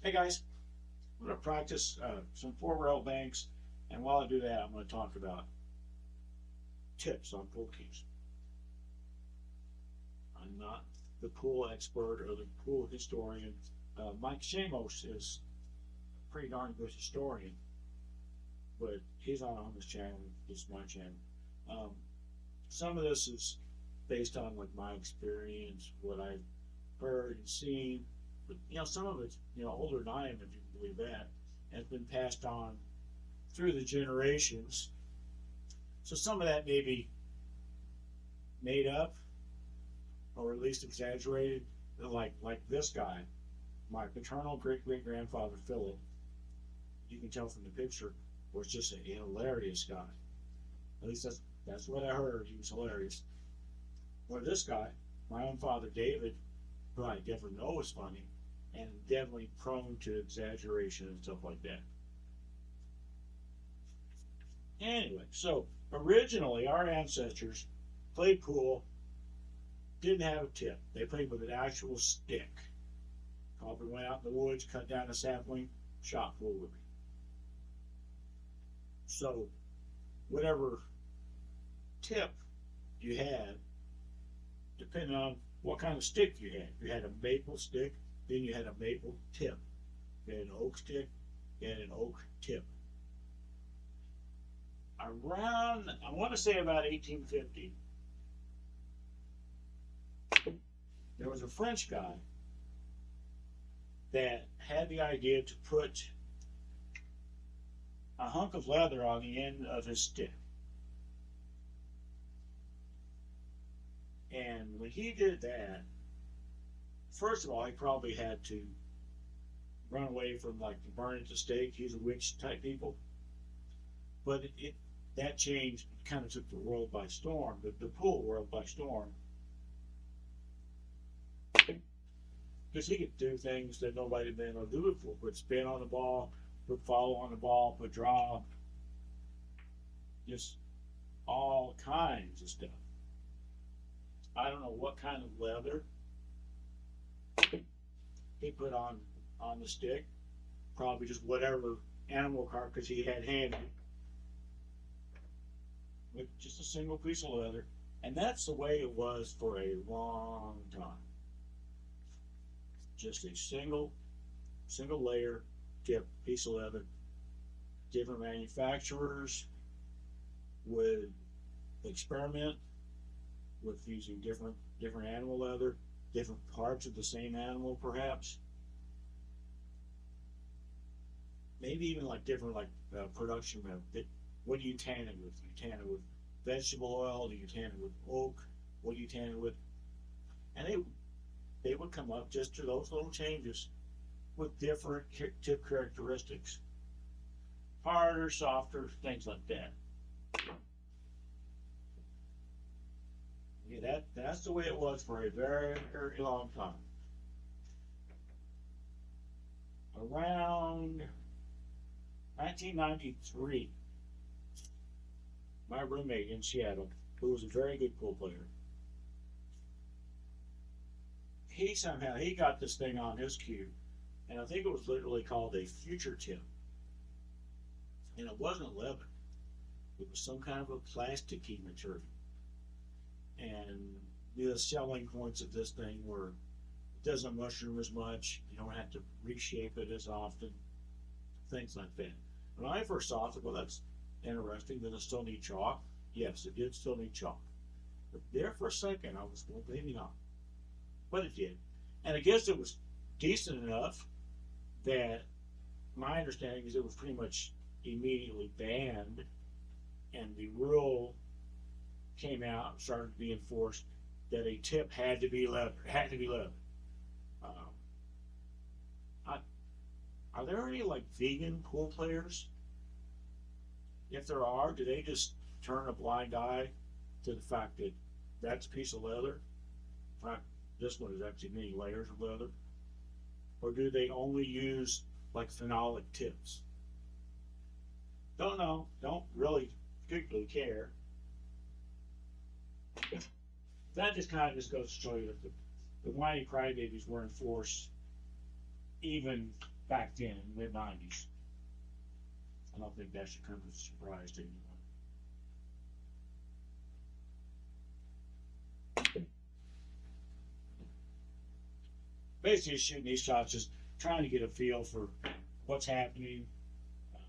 Hey guys, I'm going to practice some four rail banks, and while I do that, I'm going to talk about tips on pool cues. I'm not the pool expert or the pool historian. Mike Shamos is a pretty darn good historian, but he's not on this channel, it's my channel. Um, some of this is based on like my experience, what I've heard and seen, but some of it's older than I am, if you can believe that, and it's been passed on through the generations. So some of that may be made up or at least exaggerated. Like this guy, my paternal great great grandfather Philip, you can tell from the picture, was just a hilarious guy. At least that's what I heard. He was hilarious. Or this guy, my own father David, who I definitely know was funny, and definitely prone to exaggeration and stuff like that. Anyway, so originally our ancestors played pool, didn't have a tip. They played with an actual stick. Probably went out in the woods, cut down a sapling, shot pool with it. So whatever tip you had, depending on what kind of stick you had. If you had a maple stick, then you had a maple tip. If you had an oak stick, you had an oak tip. Around, I want to say about 1850, there was a French guy that had the idea to put a hunk of leather on the end of his stick. And when he did that, first of all, he probably had to run away from like the burn at the stake. He's a witch type people. But that change kind of took the world by storm, the pool world by storm. Because he could do things that nobody had been able to do before. Put spin on the ball, put follow on the ball, put draw. Just all kinds of stuff. I don't know what kind of leather he put on the stick. Probably just whatever animal carcass he had handy. With just a single piece of leather. And that's the way it was for a long time. Just a single layer tip piece of leather. Different manufacturers would experiment with using different animal leather, different parts of the same animal perhaps. Maybe even like different production method. What do you tan it with? Do you tan it with vegetable oil? Do you tan it with oak? What do you tan it with? And they would come up just to those little changes with different tip characteristics. Harder, softer, things like that. Yeah, that's the way it was for a very, very long time. Around 1993, my roommate in Seattle, who was a very good pool player, he got this thing on his cue, and I think it was literally called a future tip. And it wasn't leather. It was some kind of a plasticky material. And the selling points of this thing were it doesn't mushroom as much, you don't have to reshape it as often, things like that. When I first saw it, I thought, well, that's interesting. Does it still need chalk? Yes, it did still need chalk. But there for a second, I was, well, maybe not. But it did. And I guess it was decent enough that my understanding is it was pretty much immediately banned, and the rule came out, started to be enforced, that a tip had to be leather. Are there any like vegan pool players? If there are, do they just turn a blind eye to the fact that that's a piece of leather? In fact, this one is actually many layers of leather. Or do they only use like phenolic tips? Don't know. Don't really particularly care. That just kind of just goes to show you that the whiny crybabies were in force even back then, in the mid-90s. I don't think that should come as a surprise to anyone. Basically, shooting these shots, just trying to get a feel for what's happening. Um,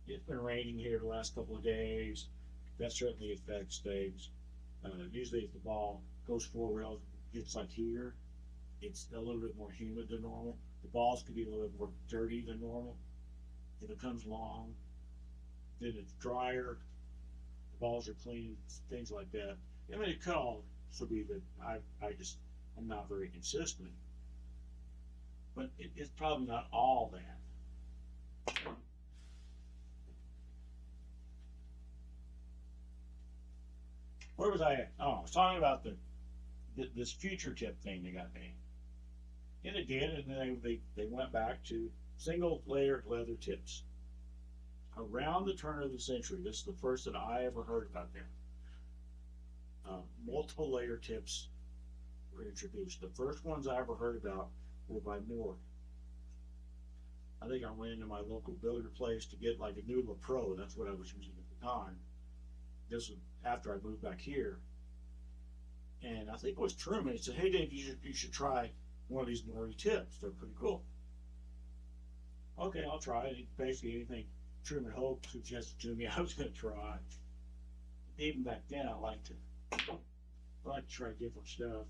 it's been raining here the last couple of days. That certainly affects things. Usually, if the ball goes 4 rails, gets like here, it's a little bit more humid than normal. The balls could be a little bit more dirty than normal. If it comes long, then it's drier. The balls are clean, things like that. I mean, it could also be that I'm not very consistent, but it's probably not all that. Where was I at? Oh, I was talking about this future tip thing they got made. And it did, and then they went back to single layered leather tips. Around the turn of the century, this is the first that I ever heard about them. Multiple layer tips were introduced. The first ones I ever heard about were by Moore. I think I went into my local billiard place to get like a new La Pro. That's what I was using at the time. This was after I moved back here. And I think it was Truman. He said, "Hey Dave, you should try one of these Maury tips. They're pretty cool." Okay, I'll try it. Basically anything Truman Hope suggested to me, I was going to try. Even back then, I like to try different stuff.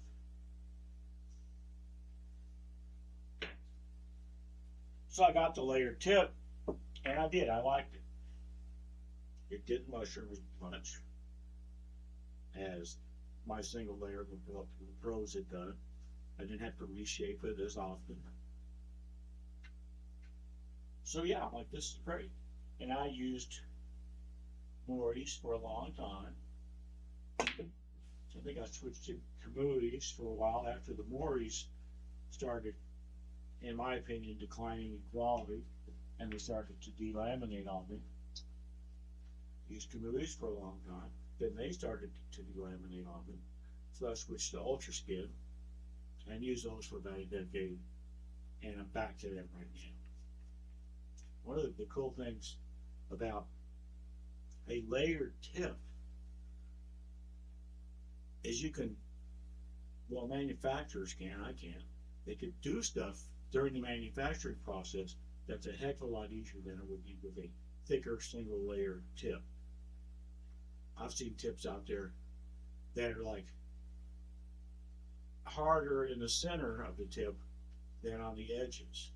So I got the layered tip, and I did. I liked it. It didn't mushroom as much as my single layer the pros had done. I didn't have to reshape it as often. So yeah, I'm like, this is great. And I used Morty's for a long time. So I think I switched to Kamuti's for a while after the Morty's started, in my opinion, declining in quality, and they started to delaminate on me. Used Kamuti's for a long time. Then they started to delaminate on me. So I switched to Ultra Skin and used those for about a decade, and I'm back to them right now. One of the cool things about a layered tip is you can, well, manufacturers can, I can't, they could do stuff during the manufacturing process that's a heck of a lot easier than it would be with a thicker single layer tip. I've seen tips out there that are like harder in the center of the tip than on the edges,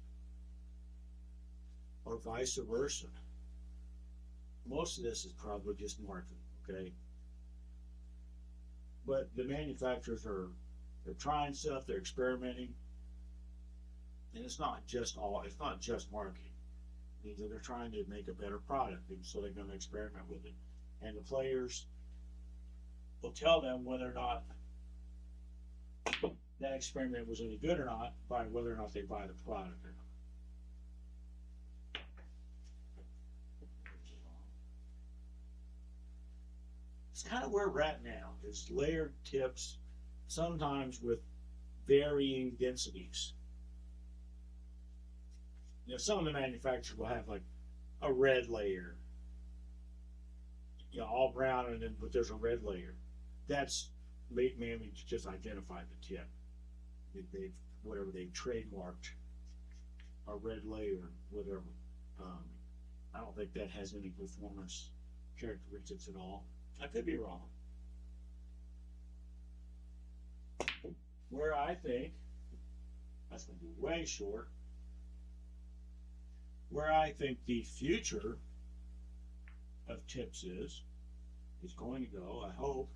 or vice versa. Most of this is probably just marketing, okay? But the manufacturers they're trying stuff, they're experimenting, and it's not just marketing. It means that they're trying to make a better product, and so they're going to experiment with it. And the players will tell them whether or not that experiment was any good or not by whether or not they buy the product or not. It's kind of where we're at now. It's layered tips, sometimes with varying densities. You know, some of the manufacturers will have like a red layer, you know, all brown, and then but there's a red layer. That's mainly to just identify the tip. They've trademarked a red layer, whatever. I don't think that has any performance characteristics at all. I could be wrong. Where I think, that's going to be way short, where I think the future of tips is going to go, I hope,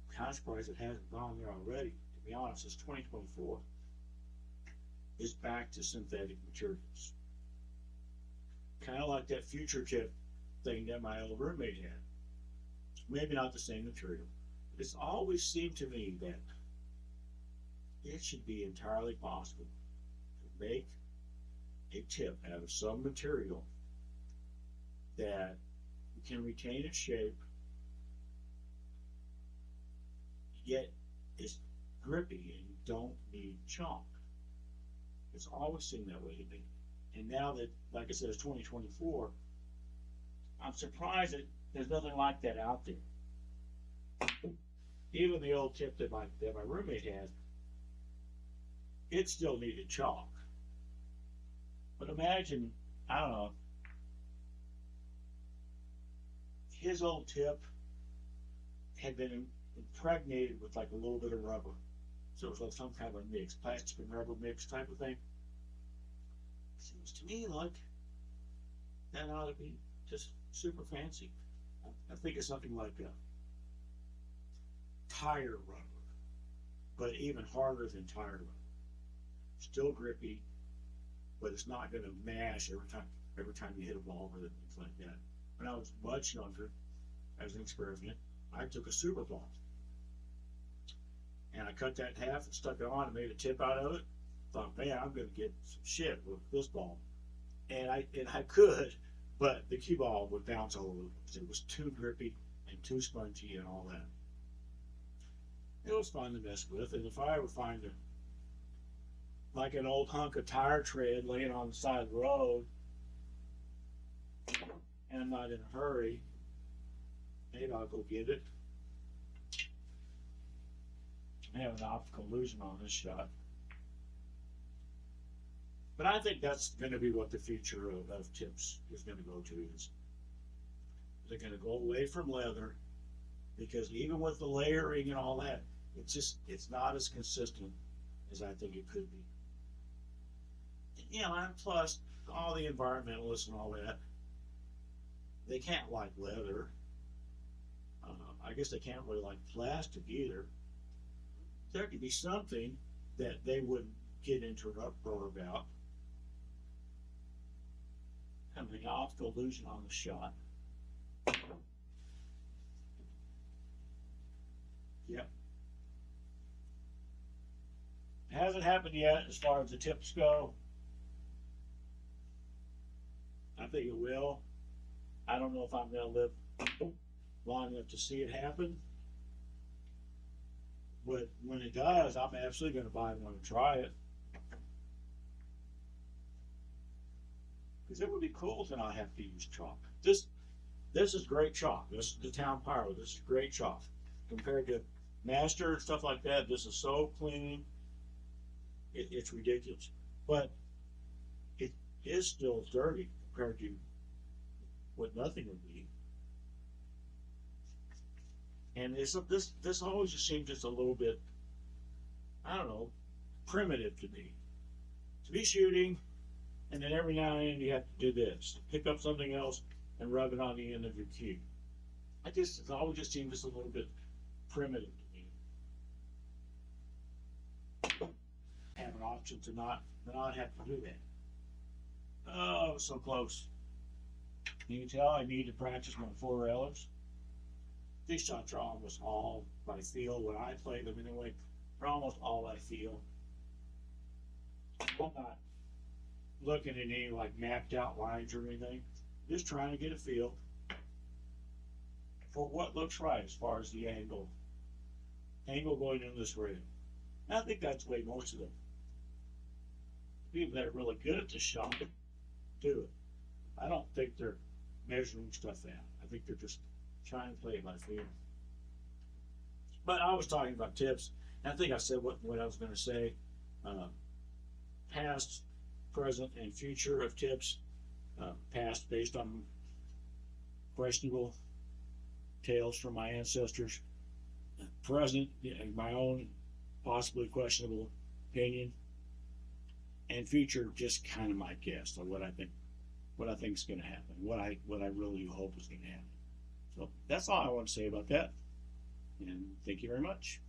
I'm kind of surprised it hasn't gone there already, to be honest, it's 2024, is back to synthetic materials. Kind of like that future tip thing that my old roommate had. Maybe not the same material, but it's always seemed to me that it should be entirely possible to make a tip out of some material that can retain its shape, yet is grippy and you don't need chalk. It's always seemed that way to me. And now that, like I said, it's 2024, I'm surprised that there's nothing like that out there. Even the old tip that my roommate had, it still needed chalk. But imagine, I don't know, his old tip had been impregnated with like a little bit of rubber. So it was like some kind of a mix, plastic and rubber mix type of thing. Seems to me like that ought to be just super fancy. I think it's something like a tire rubber, but even harder than tire rubber. Still grippy, but it's not going to mash every time you hit a ball with it, things like that. When I was much younger, as an experiment, I took a super ball and I cut that in half and stuck it on and made a tip out of it. Thought, man, I'm going to get some shit with this ball, and I could, but the cue ball would bounce all over the place. It was too grippy and too spongy and all that. It was fun to mess with, and if I ever find like an old hunk of tire tread laying on the side of the road, and I'm not in a hurry, maybe I'll go get it. I have an optical illusion on this shot. But I think that's going to be what the future of tips is going to go to. Is they're going to go away from leather, because even with the layering and all that, it's not as consistent as I think it could be. And plus all the environmentalists and all that, they can't like leather. I guess they can't really like plastic either. There could be something that they wouldn't get into an uproar about. Having an optical illusion on the shot. Yep. It hasn't happened yet as far as the tips go. I think it will. I don't know if I'm going to live long enough to see it happen. But when it does, I'm absolutely going to buy one and try it. Because it would be cool to not have to use chalk. This is great chalk. This is the Town Pyro. This is great chalk. Compared to Master and stuff like that, this is so clean. It's ridiculous. But it is still dirty compared to what nothing would be. And this always just seems just a little bit, I don't know, primitive to me. To be shooting, and then every now and then you have to do this. Pick up something else and rub it on the end of your cue. It always just seems just a little bit primitive to me. Have an option to not have to do that. Oh, so close. You can tell I need to practice my four railers. These shots are almost all by feel. When I play them anyway, they're almost all by feel. I'm not looking at any like mapped out lines or anything. Just trying to get a feel for what looks right as far as the angle going into this rail. And I think that's the way most of them, people that are really good at this shot, do it. I don't think they're measuring stuff out. I think they're just trying to play it by feel. But I was talking about tips, and I think I said what I was going to say. Past, present, and future of tips. Past based on questionable tales from my ancestors. Present, my own possibly questionable opinion. And future, just kind of my guess of what I think is going to happen, what I really hope is going to happen. So that's all I want to say about that. And thank you very much.